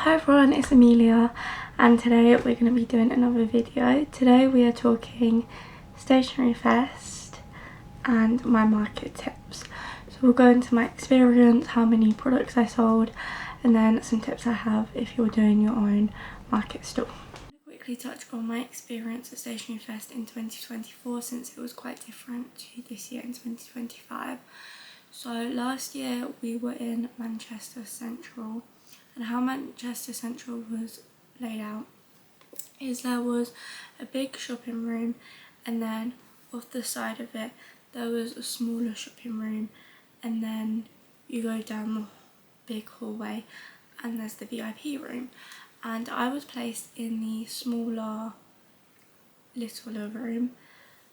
Hi everyone, it's Amelia and today we're going to be doing another video. Today we are talking Stationery Fest and my market tips. So we'll go into my experience, how many products I sold, and then some tips I have if you're doing your own market store. I'll quickly touch on my experience at Stationery Fest in 2024 since it was quite different to this year in 2025. So last year we were in Manchester Central, and how Manchester Central was laid out is there was a big shopping room, and then off the side of it there was a smaller shopping room, and then you go down the big hallway and there's the VIP room, and I was placed in the smaller littler room.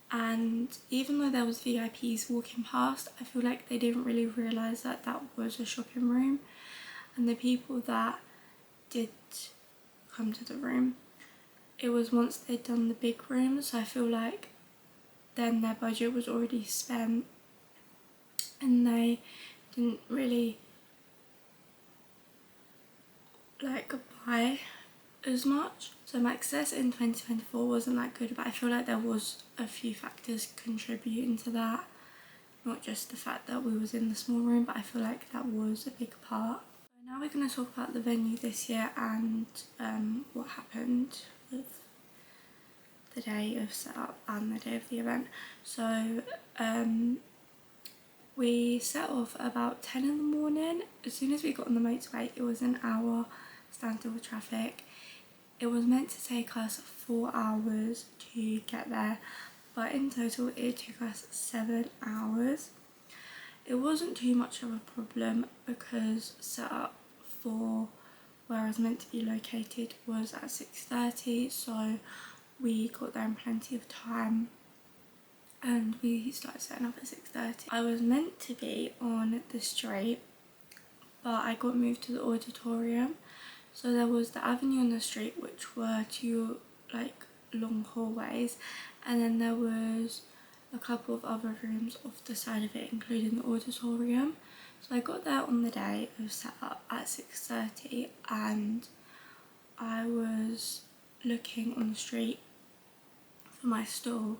And even though there was VIPs walking past, I feel like they didn't really realise that that was a shopping room, and the people that did come to the room, it was once they'd done the big room, so I feel like then their budget was already spent and they didn't really like buy as much. So my success in 2024 wasn't that good, but I feel like there was a few factors contributing to that. Not just the fact that we was in the small room, but I feel like that was a big part. So now we're going to talk about the venue this year and what happened with the day of setup and the day of the event. So we set off about 10 in the morning. As soon as we got on the motorway, it was an hour standstill with traffic. It was meant to take us 4 hours to get there, but in total it took us 7 hours. It wasn't too much of a problem because setup for where I was meant to be located was at 6:30, so we got there in plenty of time and we started setting up at 6:30. I was meant to be on the street, but I got moved to the auditorium. So there was the avenue and the street, which were two like long hallways, and then there was a couple of other rooms off the side of it, including the auditorium. So I got there on the day of setup at 6:30, and I was looking on the street for my stall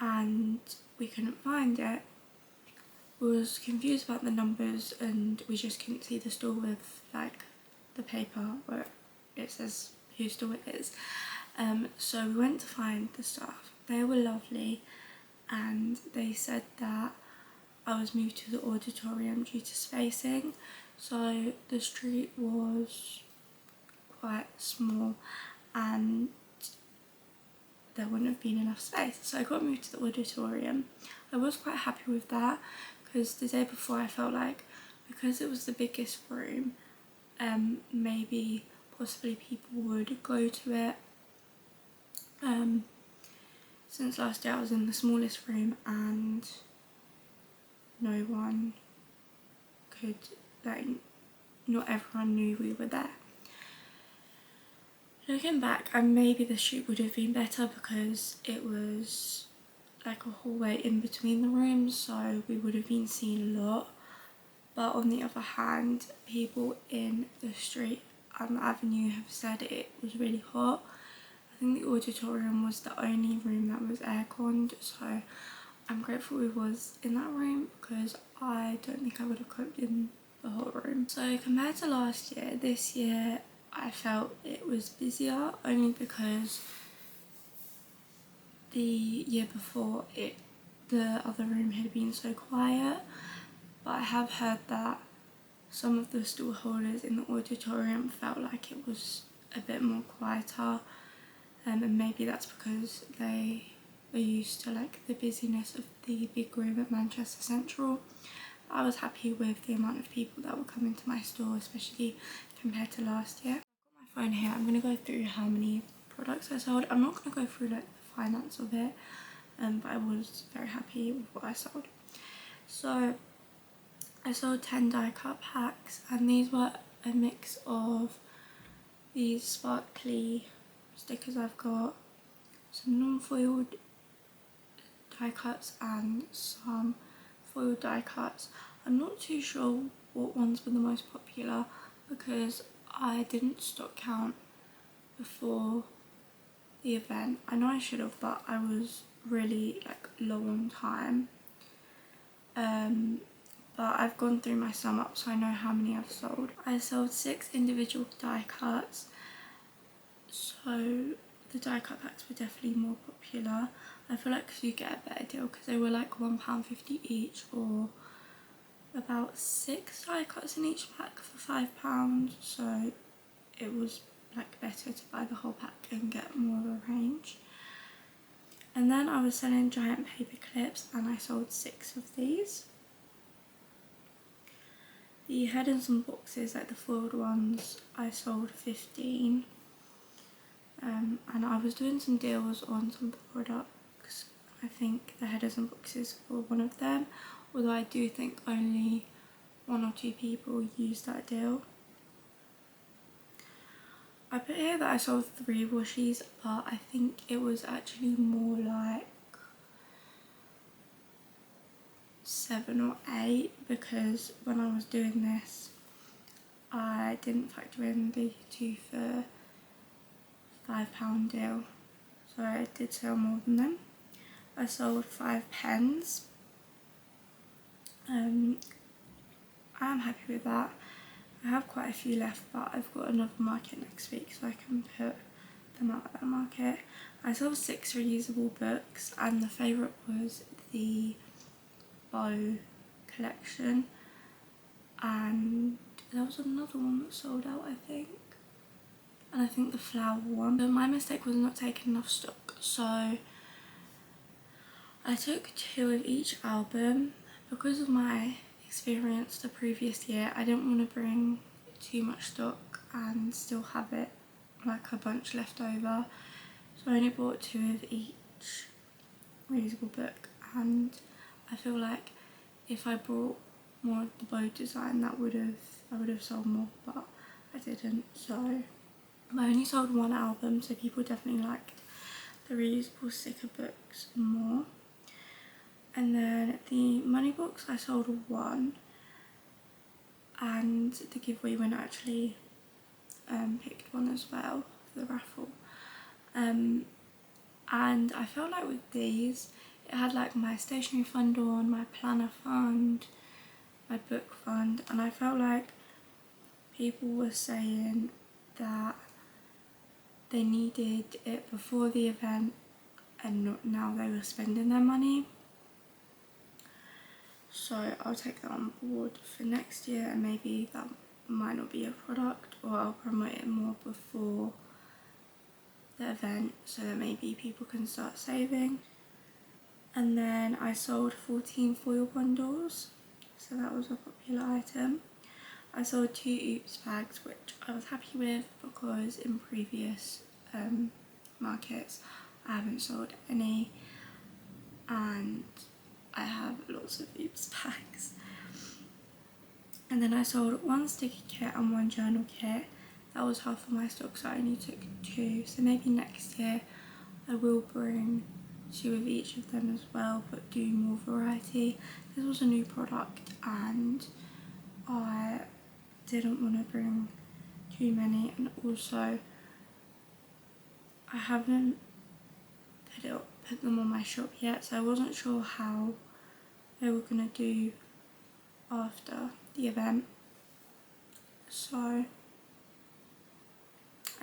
and we couldn't find it. We was confused about the numbers and we just couldn't see the stall with like the paper where it says whose stall it is. So we went to find the staff. They were lovely and they said that I was moved to the auditorium due to spacing. So the street was quite small and there wouldn't have been enough space, so I got moved to the auditorium. I was quite happy with that because the day before I felt like because it was the biggest room, maybe possibly people would go to it. Since last year I was in the smallest room and no one could, like, not everyone knew we were there. Looking back, maybe the shoot would have been better because it was like a hallway in between the rooms, so we would have been seen a lot. But on the other hand, people in the street and the avenue have said it was really hot. I think the auditorium was the only room that was air-conned, so I'm grateful we was in that room because I don't think I would have coped in the hot room. So compared to last year, this year I felt it was busier only because the year before the other room had been so quiet, but I have heard that some of the stall holders in the auditorium felt like it was a bit more quieter, and maybe that's because they are used to like the busyness of the big room at Manchester Central. I was happy with the amount of people that were coming to my store, especially compared to last year. I've got my phone here. I'm going to go through how many products I sold. I'm not going to go through like the finance of it, but I was very happy with what I sold. So I sold 10 die cut packs, and these were a mix of these sparkly stickers I've got, some non-foiled die cuts and some foiled die cuts. I'm not too sure what ones were the most popular because I didn't stock count before the event. I know I should have, but I was really like low on time. But I've gone through my sum up, so I know how many I've sold. I sold 6 individual die cuts, so the die cut packs were definitely more popular. I feel like you get a better deal because they were like £1.50 each, or about 6 die cuts in each pack for £5, so it was like better to buy the whole pack and get more of a range. And then I was selling giant paper clips, and I sold 6 of these. The Henderson boxes, like the foiled ones, I sold 15. And I was doing some deals on some products. I think the Henderson boxes were one of them, although I do think only 1 or 2 people used that deal. I put here that I sold 3 washies, but I think it was actually more like 7 or 8, because when I was doing this I didn't factor in the 2 for £5 deal, so I did sell more than them. I sold 5 pens. I'm happy with that. I have quite a few left, but I've got another market next week, so I can put them out at that market. I sold 6 reusable books, and the favourite was the bow collection, and there was another one that sold out, I think, and I think the flower one. But my mistake was not taking enough stock, so I took 2 of each album. Because of my experience the previous year, I didn't want to bring too much stock and still have it like a bunch left over, so I only bought 2 of each reusable book, and I feel like if I brought more of the bow design, I would have sold more, but I didn't. So I only sold 1 album, so people definitely liked the reusable sticker books more. And then the money box, I sold 1, and the giveaway winner actually picked 1 as well for the raffle. And I felt like with these, it had like my stationery fund on, my planner fund, my book fund, and I felt like people were saying that they needed it before the event and not now they were spending their money. So I'll take that on board for next year, and maybe that might not be a product, or I'll promote it more before the event so that maybe people can start saving. And then I sold 14 foil bundles, so that was a popular item. I sold 2 Oops bags, which I was happy with because in previous markets I haven't sold any, and I have lots of Oops bags. And then I sold 1 sticky kit and 1 journal kit. That was half of my stock, so I only took 2. So maybe next year I will bring 2 of each of them as well, but do more variety. This was a new product and I didn't want to bring too many, and also I haven't put them on my shop yet, so I wasn't sure how they were going to do after the event, so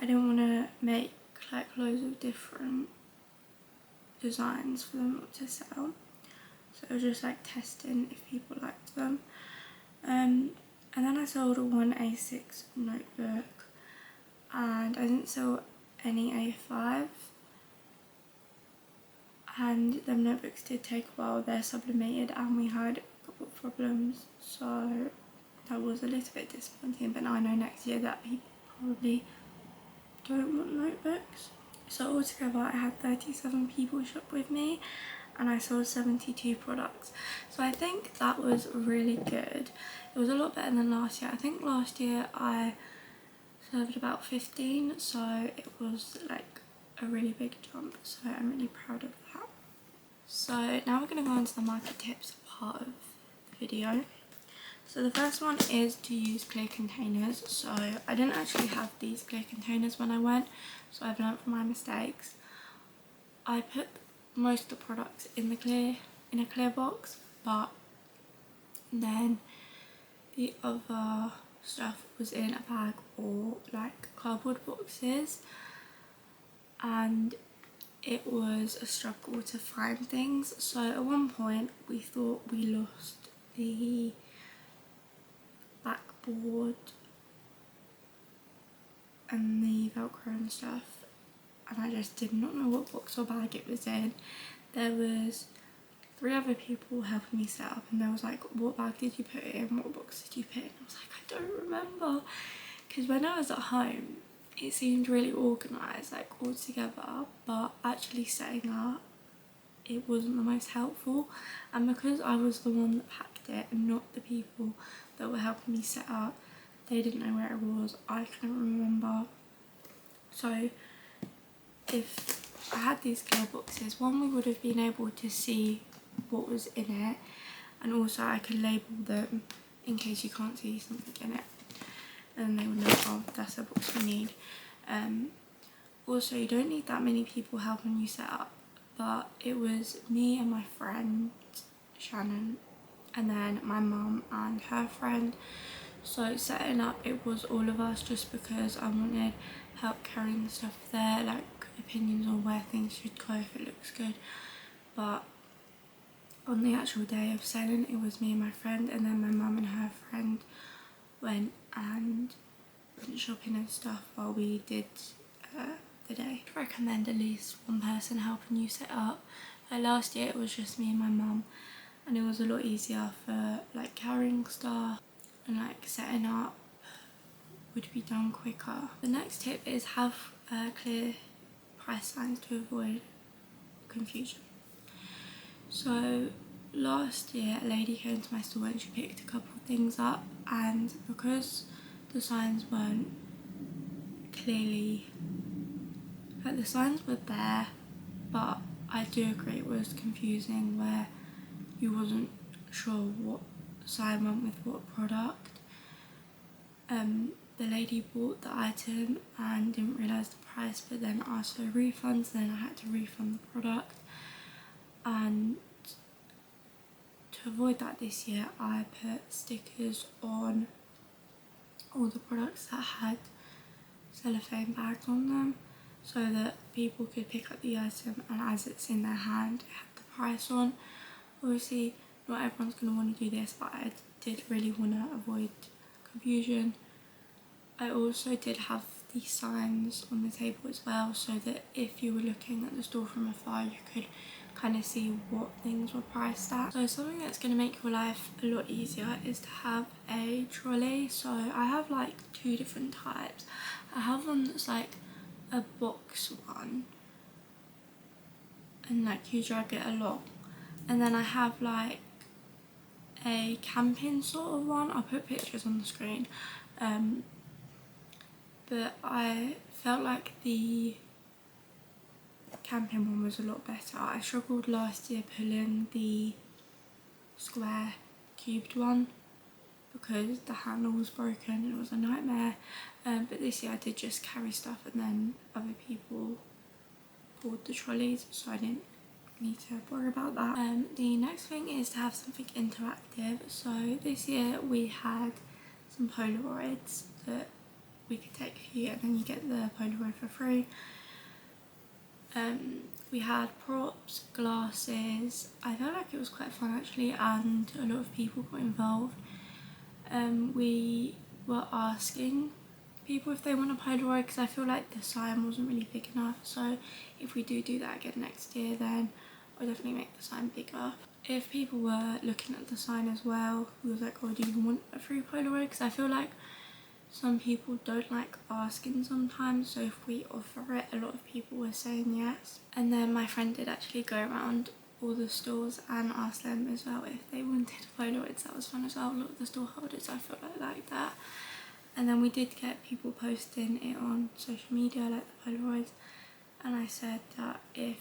I didn't want to make like loads of different designs for them not to sell, so I was just like testing if people liked them. And then I sold 1 A6 notebook, and I didn't sell any A5, and them notebooks did take a while. They're sublimated and we had a couple of problems, so that was a little bit disappointing, but now I know next year that people probably don't want notebooks. So altogether I had 37 people shop with me and I sold 72 products, so I think that was really good. It was a lot better than last year. I think last year I served about 15, so it was like a really big jump, so I'm really proud of that. So now we're going to go into the market tips part of the video. So the first one is to use clear containers. So I didn't actually have these clear containers when I went, so I've learnt from my mistakes. I put most of the products in a clear box, but then the other stuff was in a bag or like cardboard boxes, and it was a struggle to find things. So at one point we thought we lost the backboard and the velcro and stuff, and I just did not know what box or bag it was in. There was 3 other people helping me set up, and they was like, what bag did you put it in, what box did you put it in? I was like, I don't remember, because when I was at home it seemed really organised, like all together, but actually setting up it wasn't the most helpful. And because I was the one that packed it and not the people that were helping me set up, they didn't know where it was, I couldn't remember. So if I had these clear boxes, one, we would have been able to see what was in it, and also I could label them in case you can't see something in it, and they would know, oh, that's the box we need. Also, you don't need that many people helping you set up, but it was me and my friend Shannon, and then my mum and her friend. So setting up, it was all of us, just because I wanted help carrying the stuff there, like opinions on where things should go if it looks good. But on the actual day of selling, it was me and my friend, and then my mum and her friend went and went shopping and stuff while we did the day. I recommend at least one person helping you set up. Like last year it was just me and my mum, and it was a lot easier for like carrying stuff, and like setting up would be done quicker. The next tip is have clear price signs to avoid confusion. So last year a lady came to my store and she picked a couple of things up, and because the signs weren't clearly, like the signs were there, but I do agree it was confusing where you wasn't sure what sign went with what product. The lady bought the item and didn't realise the price, but then asked for refunds, then I had to refund the product. And to avoid that this year, I put stickers on all the products that had cellophane bags on them, so that people could pick up the item and as it's in their hand it had the price on. Obviously not everyone's going to want to do this, but I did really want to avoid confusion. I also did have these signs on the table as well, so that if you were looking at the store from afar you could kind of see what things were priced at. So something that's going to make your life a lot easier is to have a trolley. So I have like 2 different types. I have one that's like a box one, and like you drag it along, and then I have like a camping sort of one. I'll put pictures on the screen, but I felt like the camping one was a lot better. I struggled last year pulling the square cubed one because the handle was broken and it was a nightmare, but this year I did just carry stuff, and then other people pulled the trolleys, so I didn't need to worry about that. The next thing is to have something interactive. So this year we had some Polaroids that we could take for you, and then you get the Polaroid for free. We had props, glasses. I felt like it was quite fun actually, and a lot of people got involved. We were asking people if they want a Polaroid, because I feel like the sign wasn't really big enough, so if we do that again next year, then I'll definitely make the sign bigger. If people were looking at the sign as well, we was like, oh, do you want a free Polaroid? Because I feel like some people don't like asking sometimes, so if we offer it, a lot of people were saying yes. And then my friend did actually go around all the stores and ask them as well if they wanted Polaroids. That was fun as well. A lot of the store holders, I felt like that. And then we did get people posting it on social media, like the Polaroids, and I said that if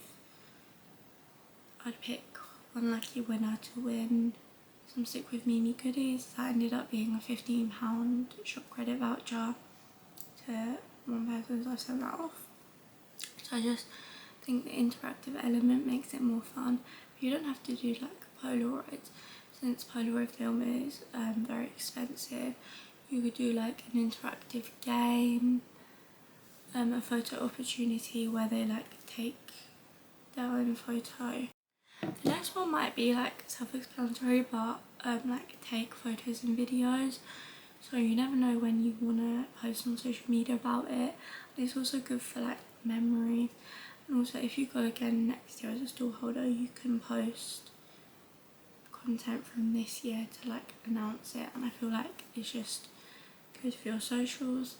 I'd pick one lucky winner to win some Stick With Mimi goodies that ended up being a £15 shop credit voucher to one person, so I sent that off. So I just think the interactive element makes it more fun. You don't have to do like Polaroids, since Polaroid film is very expensive. You could do like an interactive game, a photo opportunity where they like take their own photo. The next one might be like self-explanatory, but like take photos and videos, so you never know when you want to post on social media about it. And it's also good for like memory, and also if you go again next year as a store holder, you can post content from this year to like announce it, and I feel like it's just good for your socials.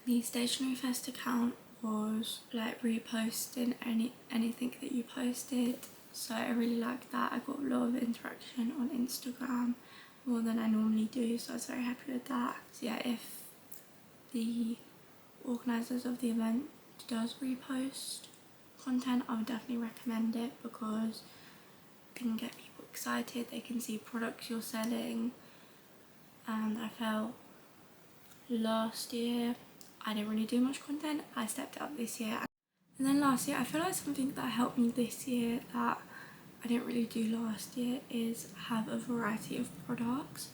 The Stationery Fest account was like reposting anything that you posted, so I really liked that. I got a lot of interaction on Instagram, more than I normally do, so I was very happy with that. So yeah, if the organisers of the event does repost content, I would definitely recommend it, because it can get people excited, they can see products you're selling. And I felt last year I didn't really do much content, I stepped it up this year. And then last year, I feel like something that helped me this year that I didn't really do last year is have a variety of products.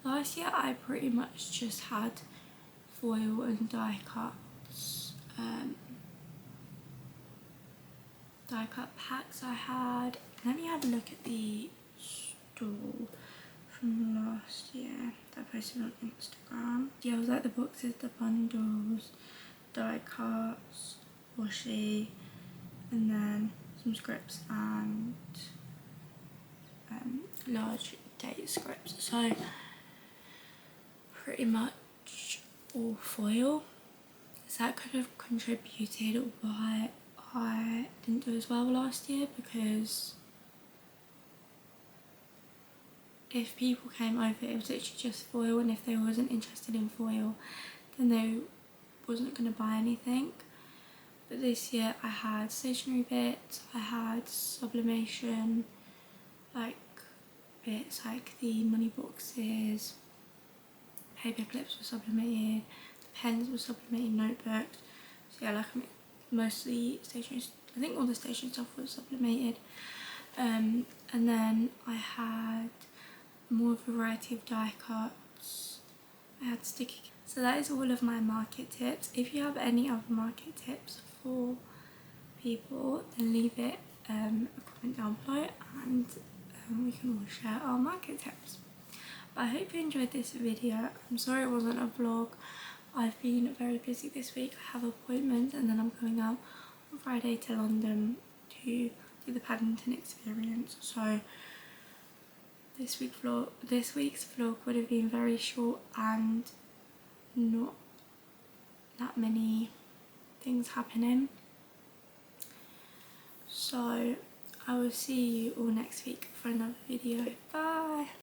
Last year I pretty much just had foil and die cuts, die cut packs I had. Let me have a look at the stall from last year that I posted on Instagram. Yeah, it was like the boxes, the bundles, die cuts, washi, and then some scripts and large date scripts. So pretty much all foil. So that could have contributed why I didn't do as well last year, because if people came over, it was literally just foil, and if they wasn't interested in foil, then they wasn't going to buy anything. But this year I had stationery bits, I had sublimation, like bits like the money boxes, paper clips were sublimated, the pens were sublimated, notebooks. So yeah, like mostly stationery, I think all the stationery stuff was sublimated. And then I had more variety of die cuts, I had sticky. So that is all of my market tips. If you have any other market tips for people, then leave it a comment down below, and we can all share our market tips. But I hope you enjoyed this video. I'm sorry it wasn't a vlog. I've been very busy this week. I have appointments, and then I'm going out on Friday to London to do the Paddington experience. So this week's vlog would have been very short and not that many things happening. So I will see you all next week for another video. Bye!